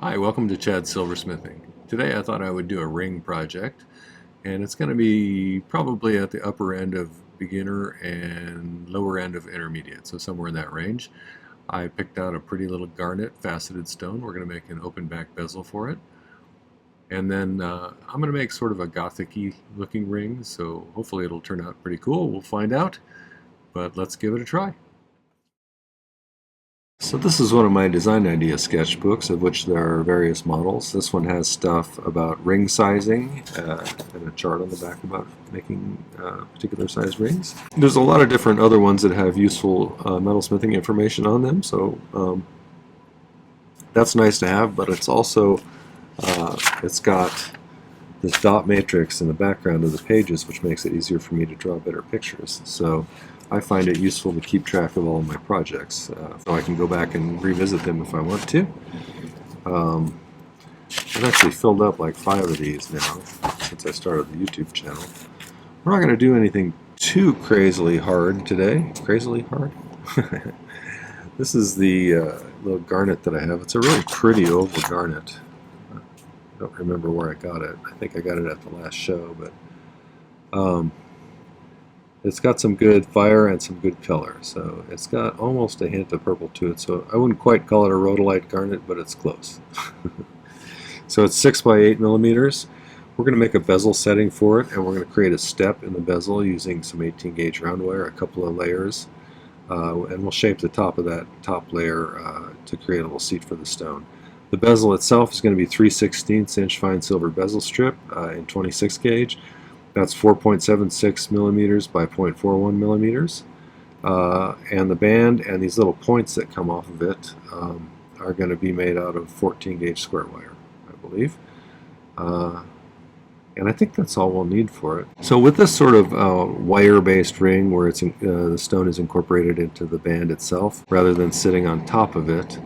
Hi, welcome to Chad's Silversmithing. Today I thought I would do a ring project, and it's going to be probably at the upper end of beginner and lower end of intermediate, so somewhere in that range. I picked out a pretty little garnet faceted stone. We're going to make an open back bezel for it. And then I'm going to make sort of a Gothic-y looking ring, so hopefully it'll turn out pretty cool. We'll find out, but let's give it a try. So this is one of my design idea sketchbooks, of which there are various models. This one has stuff about ring sizing and a chart on the back about making particular size rings. There's a lot of different other ones that have useful metalsmithing information on them, so that's nice to have, but it's also it's got this dot matrix in the background of the pages, which makes it easier for me to draw better pictures. So I find it useful to keep track of all of my projects, so I can go back and revisit them if I want to. I've actually filled up like 5 of these now since I started the YouTube channel. We're not going to do anything too crazily hard today. Crazily hard? This is the little garnet that I have. It's a really pretty oval garnet. I don't remember where I got it. I think I got it at the last show, but it's got some good fire and some good color, so it's got almost a hint of purple to it, so I wouldn't quite call it a rhodolite garnet, but it's close. So it's 6 by 8 millimeters. We're going to make a bezel setting for it, and we're going to create a step in the bezel using some 18 gauge round wire, a couple of layers, and we'll shape the top of that top layer to create a little seat for the stone. The bezel itself is going to be 3/16 inch fine silver bezel strip in 26 gauge. That's 4.76 millimeters by 0.41 millimeters. And the band and these little points that come off of it are going to be made out of 14 gauge square wire, I believe. And I think that's all we'll need for it. So with this sort of wire-based ring where it's the stone is incorporated into the band itself rather than sitting on top of it,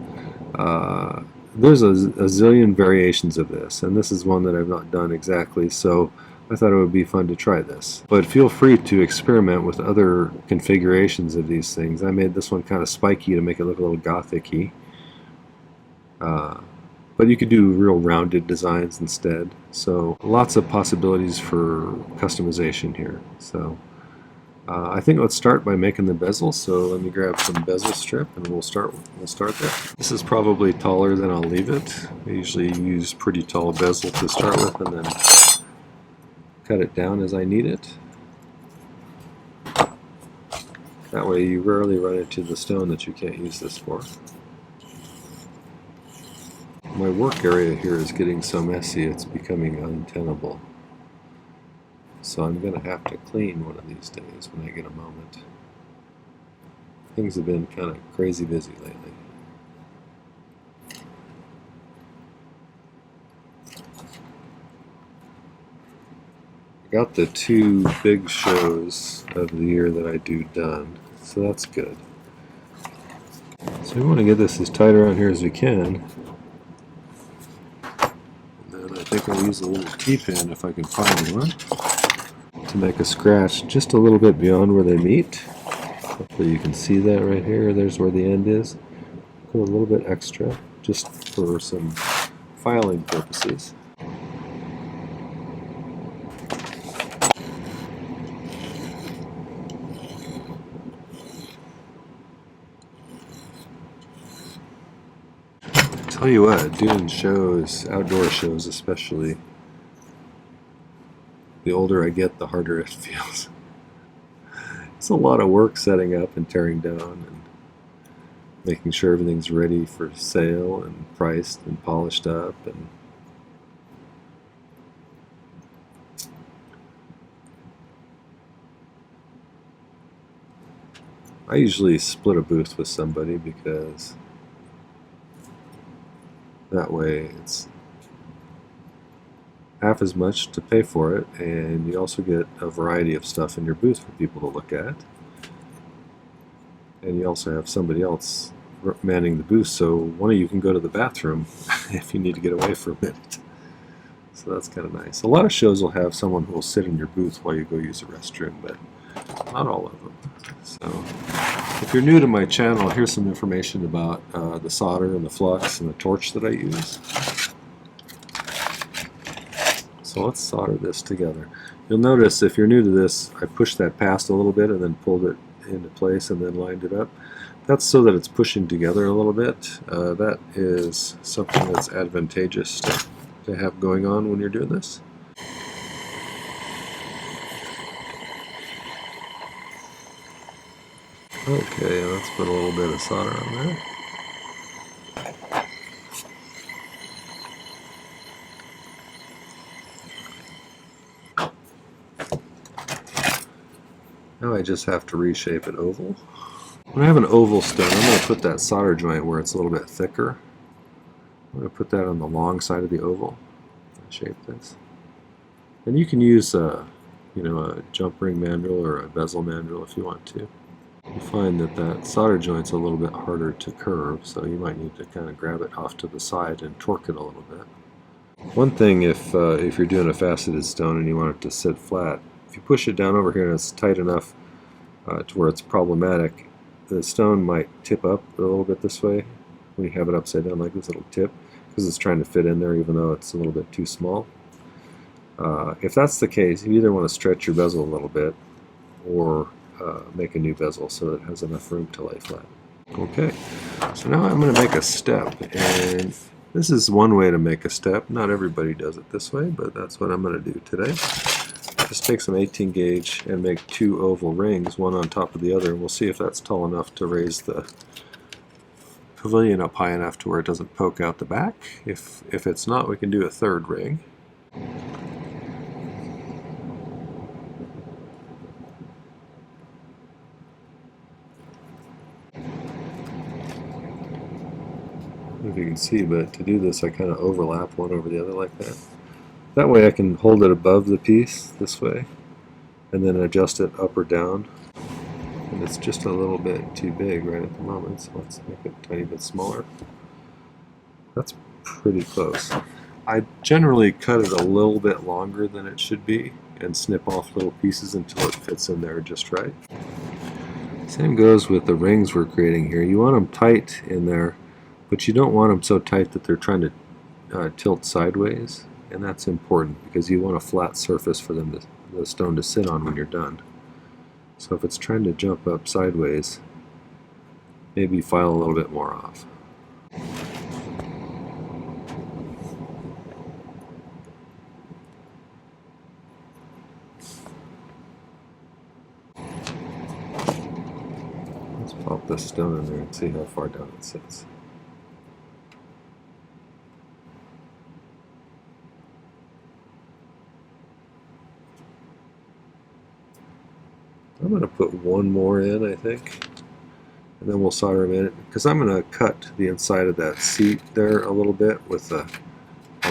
there's a zillion variations of this, and this is one that I've not done exactly, so I thought it would be fun to try this. But feel free to experiment with other configurations of these things. I made this one kind of spiky to make it look a little Gothic-y. But you could do real rounded designs instead. So lots of possibilities for customization here. So I think let's start by making the bezel. So let me grab some bezel strip and we'll start there. This is probably taller than I'll leave it. I usually use pretty tall bezel to start with and then cut it down as I need it. That way you rarely run into the stone that you can't use this for. My work area here is getting so messy it's becoming untenable. So I'm going to have to clean one of these days when I get a moment. Things have been kind of crazy busy lately. Got the 2 big shows of the year that I do done, so that's good. So we want to get this as tight around here as we can. And then I think I'll use a little T-pin if I can find one to make a scratch just a little bit beyond where they meet. Hopefully you can see that right here. There's where the end is. Put a little bit extra just for some filing purposes. Tell you what, doing shows, outdoor shows especially, the older I get, the harder it feels. It's a lot of work setting up and tearing down and making sure everything's ready for sale and priced and polished up. And I usually split a booth with somebody because that way it's half as much to pay for it, and you also get a variety of stuff in your booth for people to look at. And you also have somebody else manning the booth, so one of you can go to the bathroom if you need to get away for a minute. So that's kind of nice. A lot of shows will have someone who will sit in your booth while you go use the restroom, but not all of them. So If you're new to my channel, here's some information about the solder and the flux and the torch that I use. So let's solder this together. You'll notice if you're new to this, I pushed that past a little bit and then pulled it into place and then lined it up. That's so that it's pushing together a little bit. That is something that's advantageous to have going on when you're doing this. Okay, let's put a little bit of solder on there. Now I just have to reshape it oval. When I have an oval stone, I'm going to put that solder joint where it's a little bit thicker. I'm going to put that on the long side of the oval. Shape this. And you can use a jump ring mandrel or a bezel mandrel if you want to. You find that solder joint's a little bit harder to curve, so you might need to kind of grab it off to the side and torque it a little bit. One thing, if you're doing a faceted stone and you want it to sit flat, if you push it down over here and it's tight enough to where it's problematic, the stone might tip up a little bit this way. When you have it upside down like this, it'll tip because it's trying to fit in there even though it's a little bit too small. If that's the case, you either want to stretch your bezel a little bit or make a new bezel so that it has enough room to lay flat. Okay, so now I'm going to make a step, and this is one way to make a step. Not everybody does it this way, but that's what I'm going to do today. Just take some 18 gauge and make two oval rings, one on top of the other, and we'll see if that's tall enough to raise the pavilion up high enough to where it doesn't poke out the back. If it's not, we can do a third ring. If you can see, but to do this I kind of overlap one over the other like that. That way I can hold it above the piece this way and then adjust it up or down. And it's just a little bit too big right at the moment, so let's make it a tiny bit smaller. That's pretty close. I generally cut it a little bit longer than it should be and snip off little pieces until it fits in there just right. Same goes with the rings we're creating here. You want them tight in there, but you don't want them so tight that they're trying to tilt sideways, and that's important because you want a flat surface for them the stone to sit on when you're done. So if it's trying to jump up sideways, maybe file a little bit more off. Let's pop this stone in there and see how far down it sits. I'm going to put one more in, I think, and then we'll solder them in, because I'm going to cut the inside of that seat there a little bit with a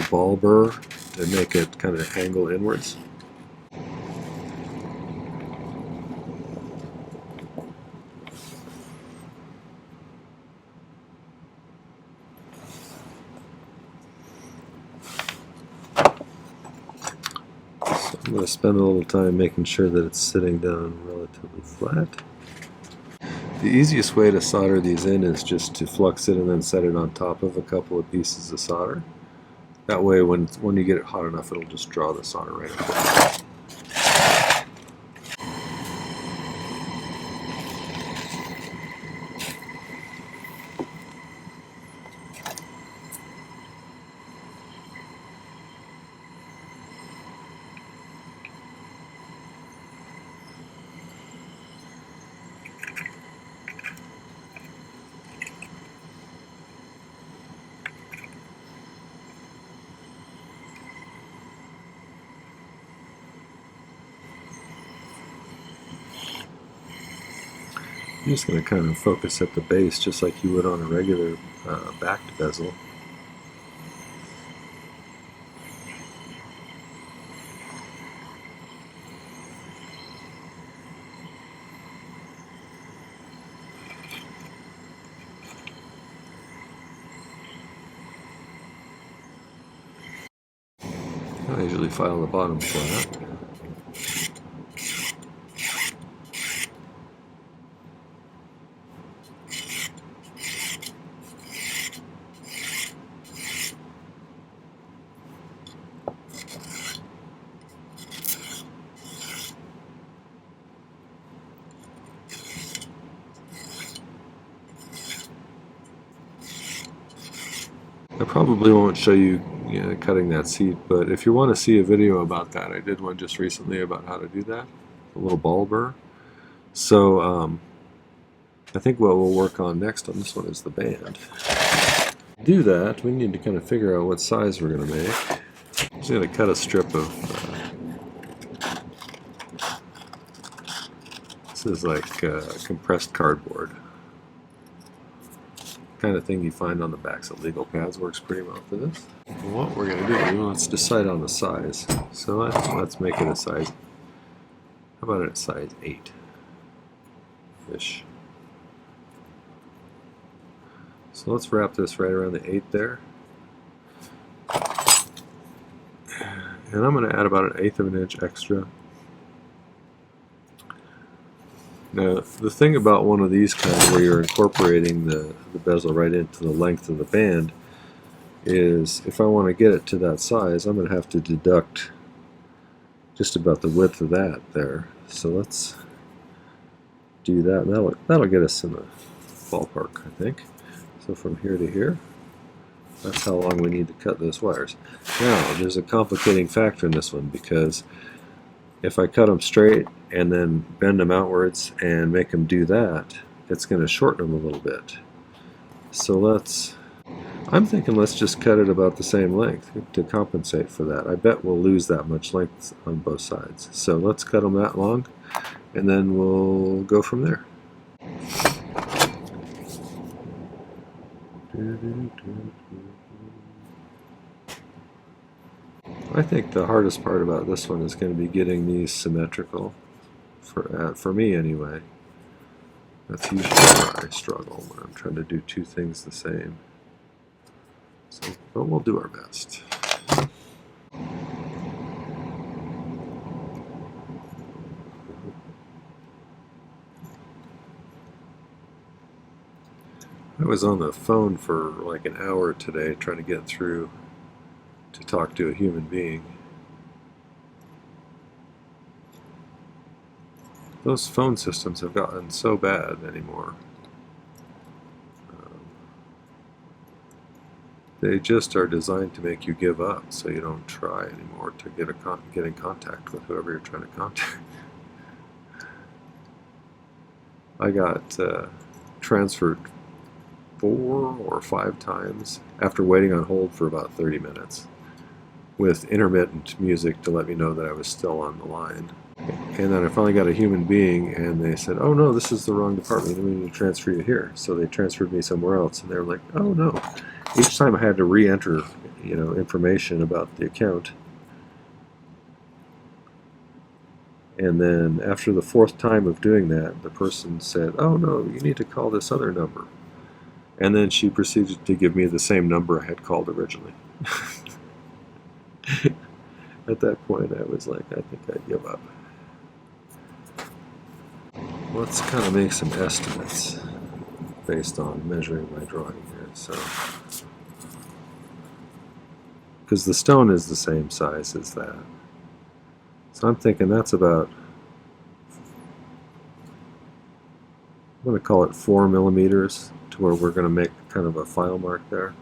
ball burr and make it kind of angle inwards. I'm going to spend a little time making sure that it's sitting down relatively flat. The easiest way to solder these in is just to flux it and then set it on top of a couple of pieces of solder. That way when you get it hot enough, it'll just draw the solder right up. I'm just going to kind of focus at the base just like you would on a regular backed bezel. I usually file the bottom flat. I probably won't show you, cutting that seat, but if you want to see a video about that, I did one just recently about how to do that, a little ball burr. So I think what we'll work on next on this one is the band. To do that, we need to kind of figure out what size we're going to make. I'm just going to cut a strip of, this is like compressed cardboard. Kind of thing you find on the backs of legal pads, works pretty well for this. What we're going to do, let's decide on the size. So let's make it a size, how about a size 8-ish. So let's wrap this right around the 8 there. And I'm going to add about 1/8 of an inch extra. Now, the thing about one of these kinds where you're incorporating the bezel right into the length of the band is if I want to get it to that size, I'm going to have to deduct just about the width of that there. So let's do that. And that'll get us in the ballpark, I think. So from here to here, that's how long we need to cut those wires. Now, there's a complicating factor in this one, because if I cut them straight and then bend them outwards and make them do that, it's going to shorten them a little bit. So I'm thinking let's just cut it about the same length to compensate for that. I bet we'll lose that much length on both sides. So let's cut them that long, and then we'll go from there. I think the hardest part about this one is going to be getting these symmetrical, for me anyway. That's usually where I struggle, when I'm trying to do two things the same. So, but we'll do our best. I was on the phone for like an hour today trying to get through to talk to a human being. Those phone systems have gotten so bad anymore. They just are designed to make you give up, so you don't try anymore to get in contact with whoever you're trying to contact. I got transferred 4 or 5 times after waiting on hold for about 30 minutes with intermittent music to let me know that I was still on the line. And then I finally got a human being, and they said, "Oh no, this is the wrong department. We need to transfer you here." So they transferred me somewhere else, and they were like, "Oh no." Each time I had to re-enter, information about the account. And then after the 4th time of doing that, the person said, "Oh no, you need to call this other number." And then she proceeded to give me the same number I had called originally. At that point, I was like, I think I'd give up. Let's kind of make some estimates based on measuring my drawing here. So, because the stone is the same size as that. So I'm thinking that's about, I'm going to call it 4 millimeters, to where we're going to make kind of a file mark there.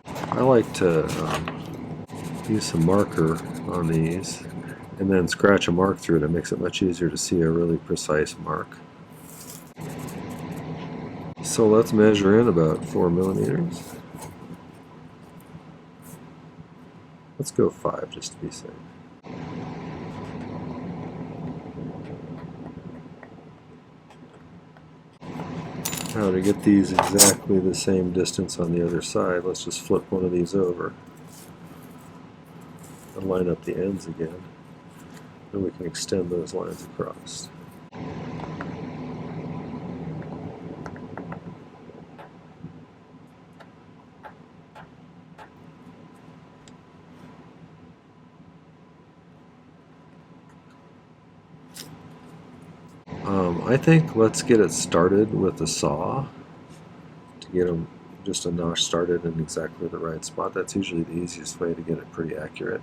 I like to use some marker on these and then scratch a mark through it. It makes it much easier to see a really precise mark. So let's measure in about 4 millimeters. Let's go 5 just to be safe. Now to get these exactly the same distance on the other side, let's just flip one of these over and line up the ends again. And we can extend those lines across. I think let's get it started with a saw to get them just a notch started in exactly the right spot. That's usually the easiest way to get it pretty accurate.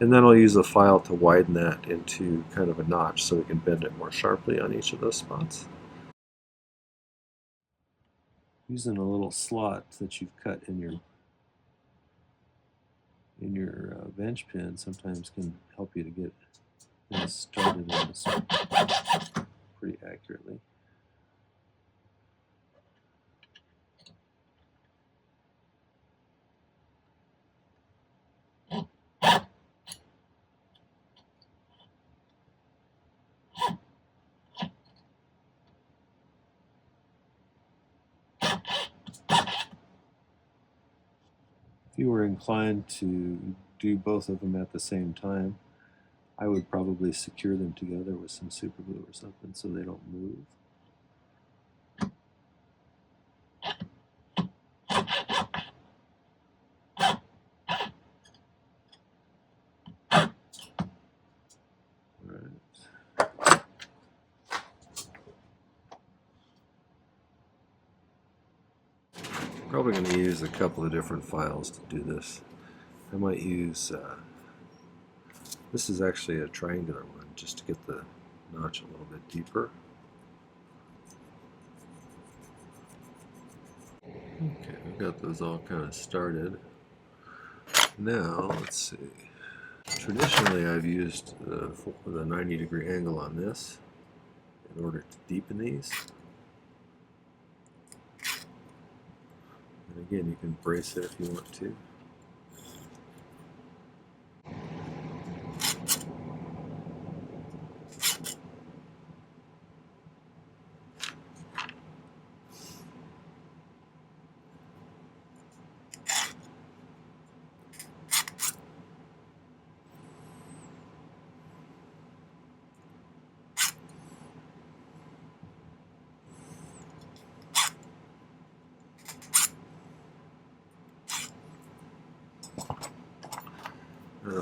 And then I'll use a file to widen that into kind of a notch so we can bend it more sharply on each of those spots. Using a little slot that you've cut in your in your bench pin sometimes can help you to get things started on this pretty accurately. If you were inclined to do both of them at the same time, I would probably secure them together with some super glue or something so they don't move. Probably going to use a couple of different files to do this. I might use, this is actually a triangular one, just to get the notch a little bit deeper. Okay, we've got those all kind of started. Now, let's see. Traditionally, I've used the 90-degree angle on this in order to deepen these. And again, you can brace it if you want to.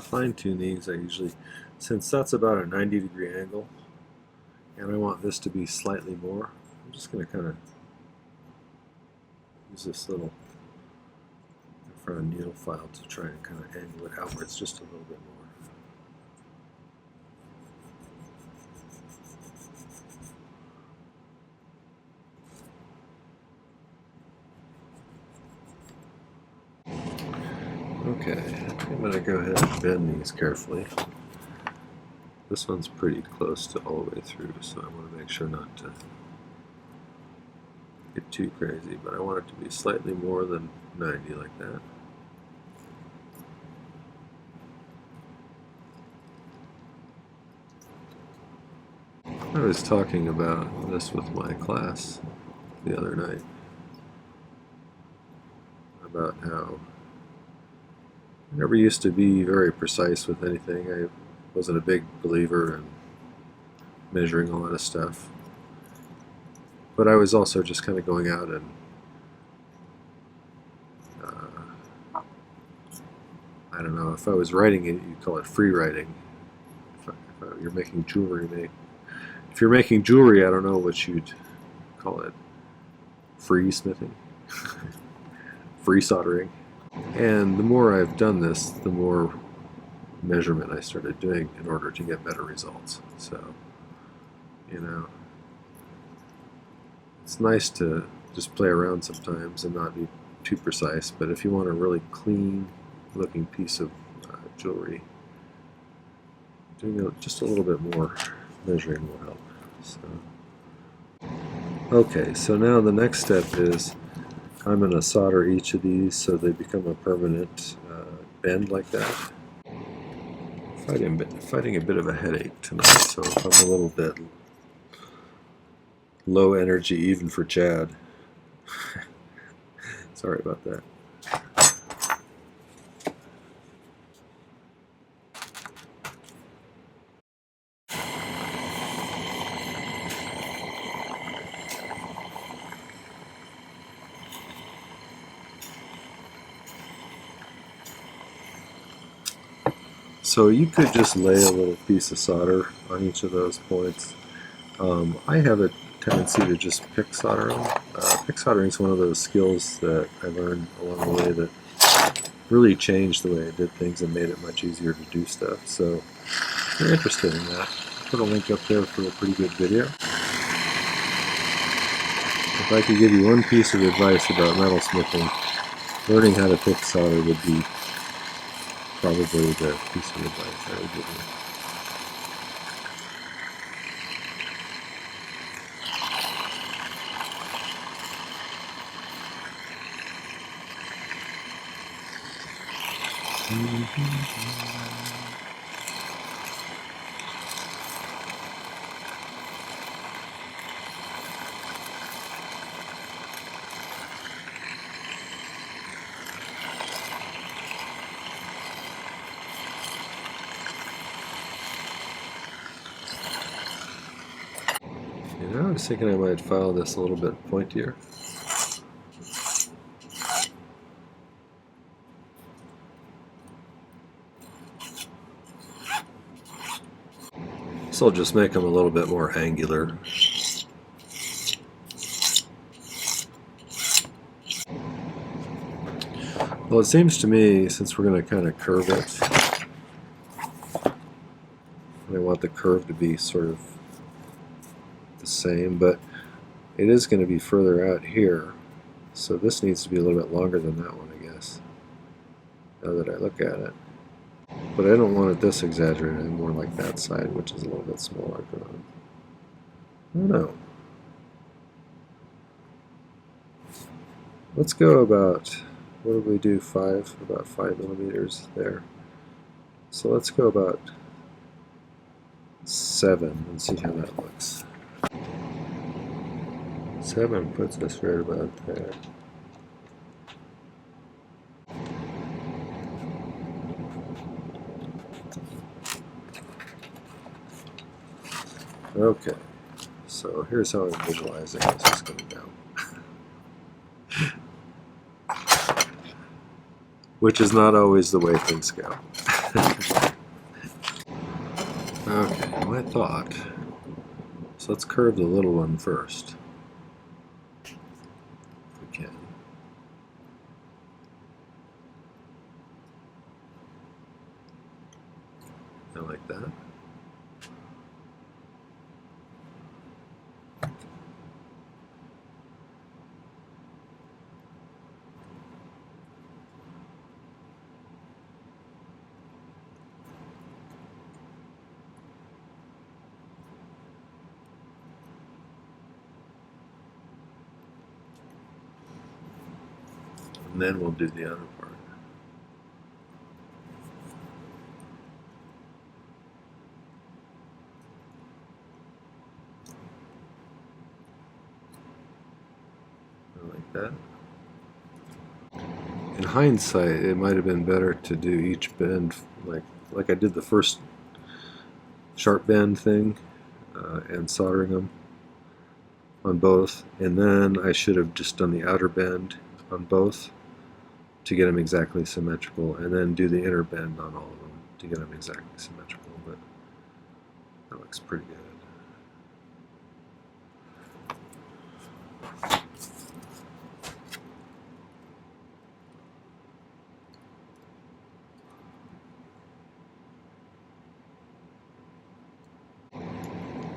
Fine-tune these, I usually, since that's about a 90-degree angle, and I want this to be slightly more, I'm just going to kind of use this little front needle file to try and kind of angle it outwards just a little bit more. Okay, I'm going to go ahead and bend these carefully. This one's pretty close to all the way through, so I want to make sure not to get too crazy, but I want it to be slightly more than 90 like that. I was talking about this with my class the other night, about how I never used to be very precise with anything. I wasn't a big believer in measuring a lot of stuff. But I was also just kind of going out and I don't know, if I was writing it, you'd call it free writing. If you're making jewelry, if you're making jewelry, I don't know what you'd call it. Free smithing? Free soldering. And the more I've done this, the more measurement I started doing in order to get better results. So, you know, it's nice to just play around sometimes and not be too precise, but if you want a really clean looking piece of jewelry, doing just a little bit more measuring will help. So, okay, so now the next step is I'm going to solder each of these so they become a permanent bend like that. Fighting a bit of a headache tonight, so if I'm a little bit low energy even for Chad. Sorry about that. So you could just lay a little piece of solder on each of those points. I have a tendency to just pick solder them. Pick soldering is one of those skills that I learned along the way that really changed the way I did things and made it much easier to do stuff. So if you're interested in that, I'll put a link up there for a pretty good video. If I could give you one piece of advice about metalsmithing, learning how to pick solder would be probably the piece of advice I would give you. You know, I was thinking I might file this a little bit pointier. So I'll just make them a little bit more angular. Well, it seems to me, since we're going to kind of curve it, I want the curve to be sort of the same, but it is going to be further out here, so this needs to be a little bit longer than that one, I guess, now that I look at it. But I don't want it this exaggerated, more like that side, which is a little bit smaller. I don't know. Let's go about, what did we do, about 5 millimeters there. So let's go about 7 and see how that looks. 7 puts us right about there. Okay, so here's how I'm visualizing this is going to go. Which is not always the way things go. Okay, my thought. So let's curve the little one first. If we can. I like that. And then we'll do the other part. I like that. In hindsight, it might have been better to do each bend like I did the first sharp bend thing and soldering them on both, and then I should have just done the outer bend on both to get them exactly symmetrical, and then do the inner bend on all of them to get them exactly symmetrical, but that looks pretty good.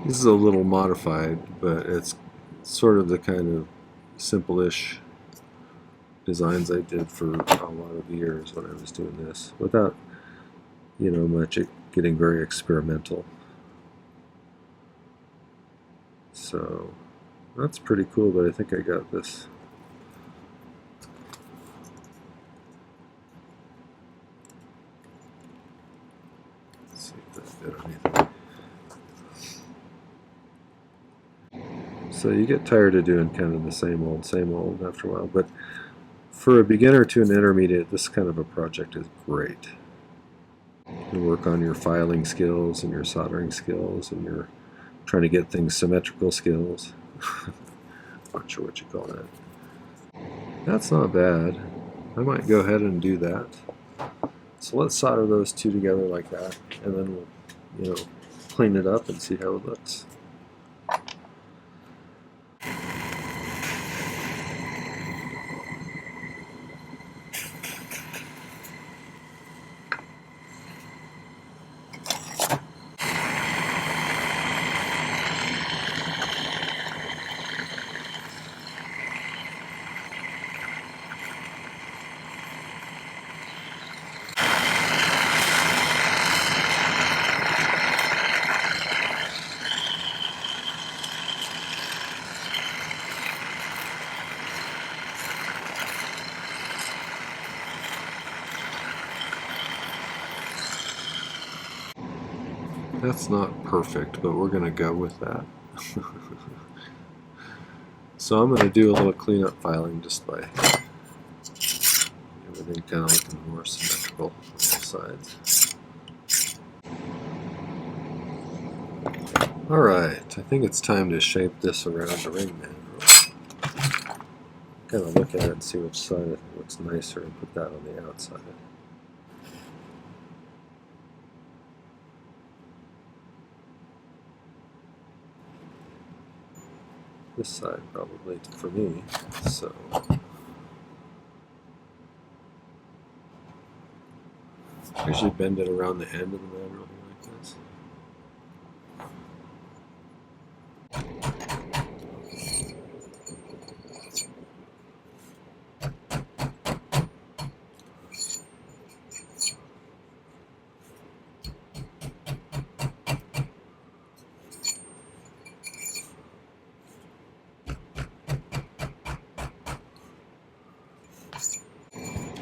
This is a little modified, but it's sort of the kind of simple-ish designs I did for a lot of years when I was doing this, without, you know, much getting very experimental. So that's pretty cool, but I think I got this. Let's see if that did anything. So you get tired of doing kind of the same old after a while, but for a beginner to an intermediate, this kind of a project is great. You work on your filing skills and your soldering skills and your trying to get things symmetrical skills. Not sure what you call that. That's not bad. I might go ahead and do that. So let's solder those two together like that, and then we'll, you know, clean it up and see how it looks. That's not perfect, but we're going to go with that. So I'm going to do a little cleanup filing just by everything kind of looking more symmetrical on all sides. Alright, I think it's time to shape this around the ring mandrel. Kind of look at it and see which side I think looks nicer and put that on the outside. This side probably for me, so I usually bend it around the end of the mandrel here like this.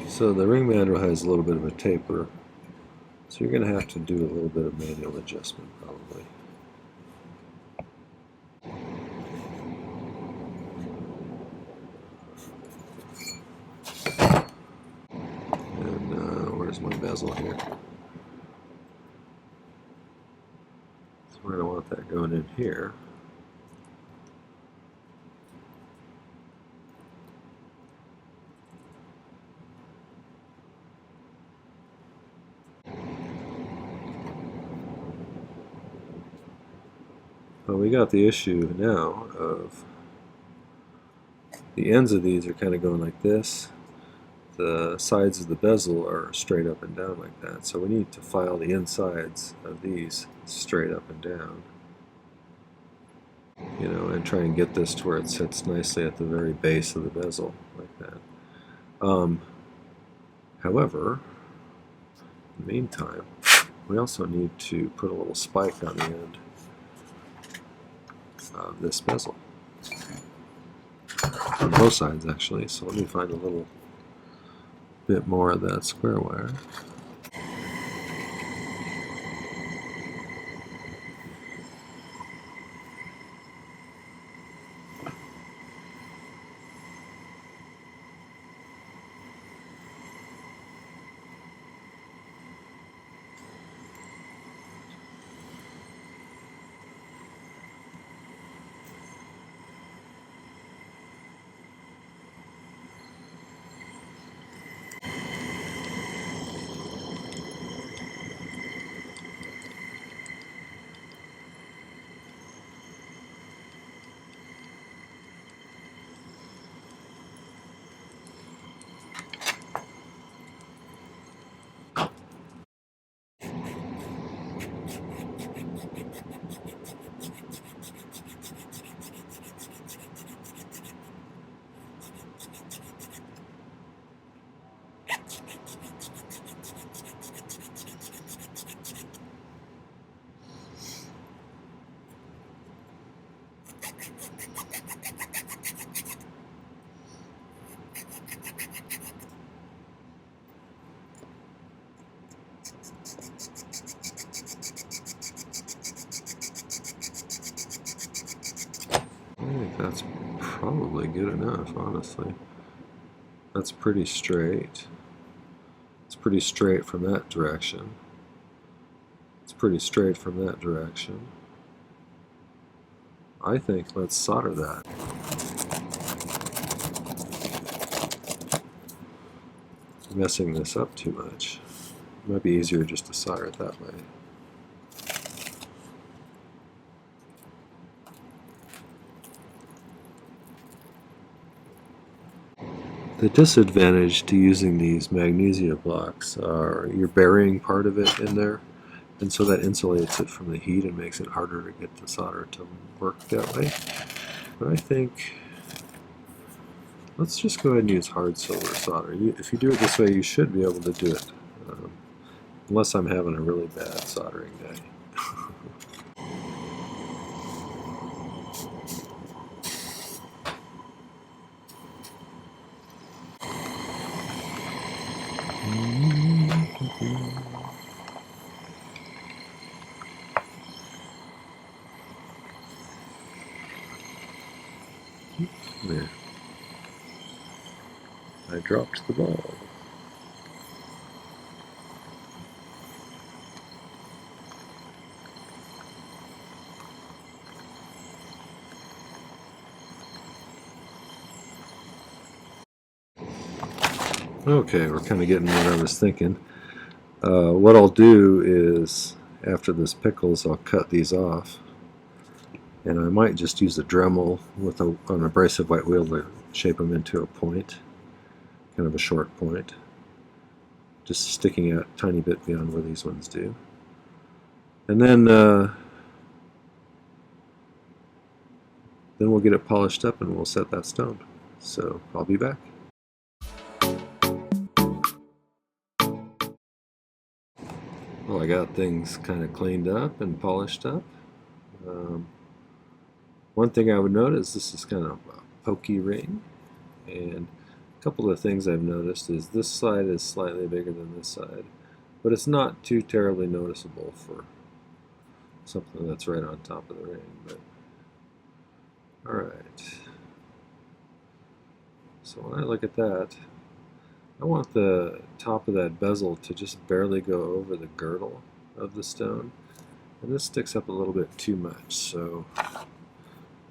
So the ring mandrel has a little bit of a taper, so you're going to have to do a little bit of manual adjustment probably. And where's my bezel here? So we're going to want that going in here. Well, we got the issue now of the ends of these are kind of going like this. The sides of the bezel are straight up and down like that. So we need to file the insides of these straight up and down. You know, and try and get this to where it sits nicely at the very base of the bezel, like that. However, in the meantime, we also need to put a little spike on the end of this bezel. On both sides, actually. So let me find a little bit more of that square wire. I think that's probably good enough, honestly. That's pretty straight. It's pretty straight from that direction. It's pretty straight from that direction. I think let's solder that. I'm messing this up too much. It might be easier just to solder it that way. The disadvantage to using these magnesia blocks are you're burying part of it in there, and so that insulates it from the heat and makes it harder to get the solder to work that way. But I think let's just go ahead and use hard silver solder. If you do it this way, you should be able to do it, unless I'm having a really bad soldering day. dropped the ball. Okay, we're kind of getting what I was thinking. What I'll do is, after this pickles, I'll cut these off. And I might just use a Dremel with an abrasive white wheel to shape them into a point, kind of a short point, just sticking out a tiny bit beyond where these ones do. And then we'll get it polished up and we'll set that stone. So I'll be back. Well, I got things kind of cleaned up and polished up. One thing I would notice, this is kind of a pokey ring, and a couple of things I've noticed is this side is slightly bigger than this side, but it's not too terribly noticeable for something that's right on top of the ring. But alright, so when I look at that, I want the top of that bezel to just barely go over the girdle of the stone, and this sticks up a little bit too much, so I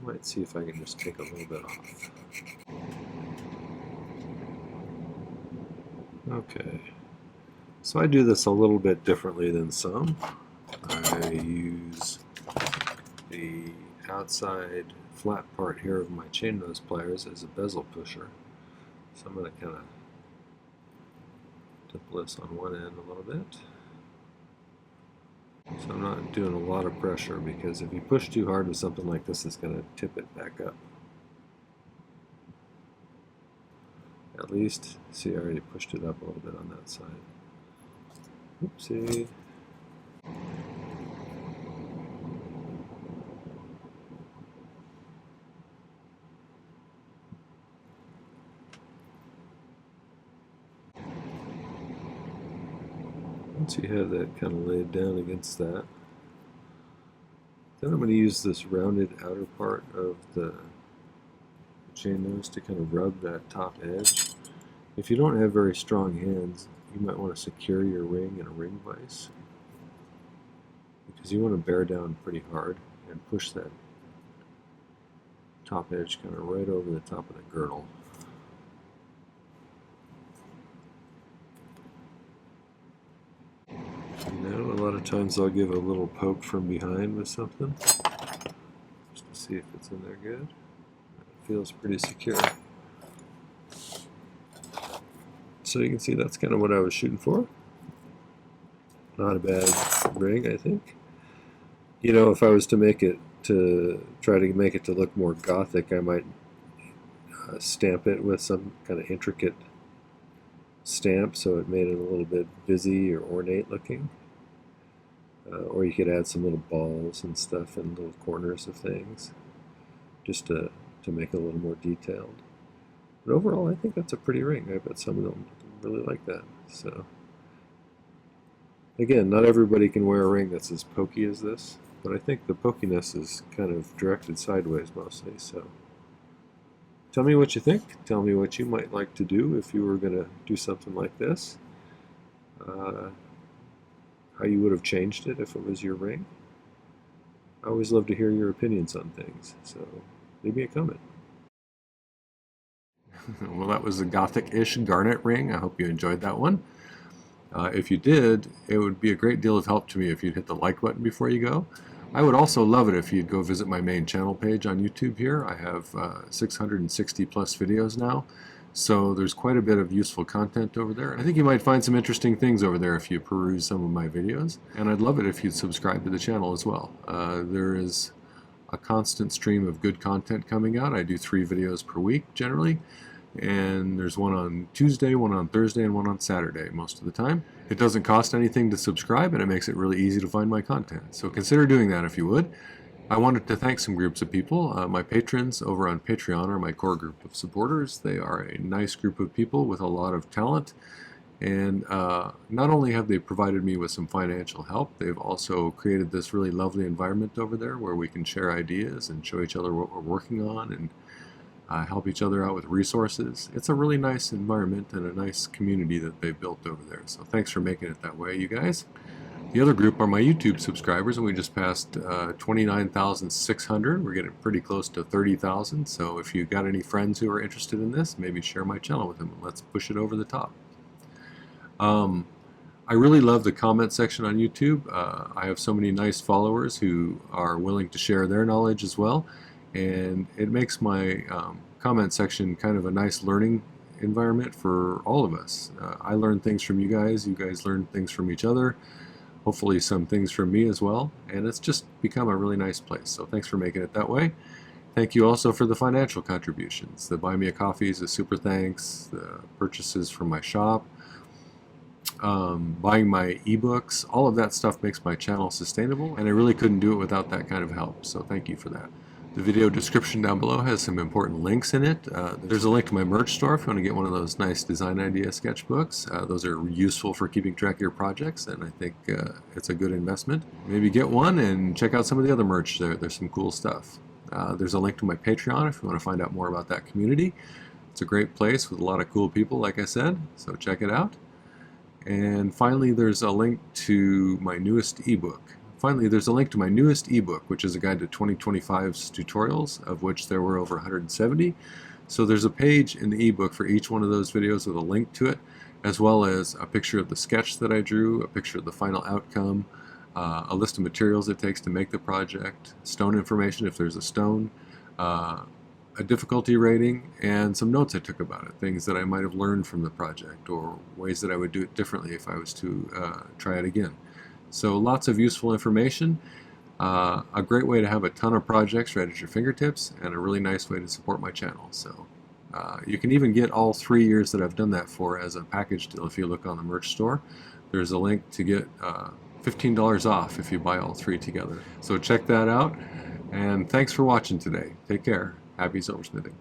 might see if I can just take a little bit off. Okay, so I do this a little bit differently than some. I use the outside flat part here of my chain nose pliers as a bezel pusher. So I'm going to kind of dimple this on one end a little bit. So I'm not doing a lot of pressure, because if you push too hard with something like this, it's going to tip it back up. At least, see, I already pushed it up a little bit on that side. Oopsie. Once you have that kind of laid down against that, then I'm going to use this rounded outer part of the chain nose to kind of rub that top edge. If you don't have very strong hands, you might want to secure your ring in a ring vise, because you want to bear down pretty hard and push that top edge kind of right over the top of the girdle. Now, a lot of times I'll give a little poke from behind with something, just to see if it's in there good. It feels pretty secure. So you can see that's kind of what I was shooting for. Not a bad ring, I think. You know, if I was to make it, to try to make it to look more Gothic, I might stamp it with some kind of intricate stamp so it made it a little bit busy or ornate looking. Or you could add some little balls and stuff in little corners of things, just to make it a little more detailed. But overall, I think that's a pretty ring. I bet some of them really like that. So again, not everybody can wear a ring that's as pokey as this, but I think the pokiness is kind of directed sideways mostly. So tell me what you think. Tell me what you might like to do if you were going to do something like this. How you would have changed it if it was your ring. I always love to hear your opinions on things, so leave me a comment. Well, that was a Gothic-ish garnet ring. I hope you enjoyed that one. If you did, it would be a great deal of help to me if you'd hit the like button before you go. I would also love it if you'd go visit my main channel page on YouTube here. I have 660 plus videos now, so there's quite a bit of useful content over there. I think you might find some interesting things over there if you peruse some of my videos, and I'd love it if you'd subscribe to the channel as well. There is a constant stream of good content coming out. I do 3 videos per week generally, and there's one on Tuesday, one on Thursday, and one on Saturday most of the time. It doesn't cost anything to subscribe, and it makes it really easy to find my content, so consider doing that if you would. I wanted to thank some groups of people. My patrons over on Patreon are my core group of supporters. They are a nice group of people with a lot of talent, and not only have they provided me with some financial help, they've also created this really lovely environment over there where we can share ideas and show each other what we're working on, and help each other out with resources. It's a really nice environment and a nice community that they've built over there. So thanks for making it that way, you guys. The other group are my YouTube subscribers, and we just passed 29,600. We're getting pretty close to 30,000. So if you got any friends who are interested in this, maybe share my channel with them and let's push it over the top. I really love the comment section on YouTube. I have so many nice followers who are willing to share their knowledge as well, and it makes my comment section kind of a nice learning environment for all of us. I learn things from you guys learn things from each other, hopefully some things from me as well, and it's just become a really nice place. So thanks for making it that way. Thank you also for the financial contributions. The Buy Me a Coffees, the super thanks, the purchases from my shop, buying my ebooks. All of that stuff makes my channel sustainable, and I really couldn't do it without that kind of help, so thank you for that. The video description down below has some important links in it. There's a link to my merch store if you want to get one of those nice design idea sketchbooks. Those are useful for keeping track of your projects, and I think it's a good investment. Maybe get one and check out some of the other merch there. There's some cool stuff. There's a link to my Patreon if you want to find out more about that community. It's a great place with a lot of cool people, like I said, so check it out. And finally, there's a link to my newest ebook. Which is a guide to 2025's tutorials, of which there were over 170. So there's a page in the ebook for each one of those videos with a link to it, as well as a picture of the sketch that I drew, a picture of the final outcome, a list of materials it takes to make the project, stone information if there's a stone, a difficulty rating, and some notes I took about it, things that I might have learned from the project or ways that I would do it differently if I was to try it again. So lots of useful information, a great way to have a ton of projects right at your fingertips, and a really nice way to support my channel. So you can even get all 3 years that I've done that for as a package deal if you look on the merch store. There's a link to get $15 off if you buy all 3 together. So check that out, and thanks for watching today. Take care. Happy silversmithing.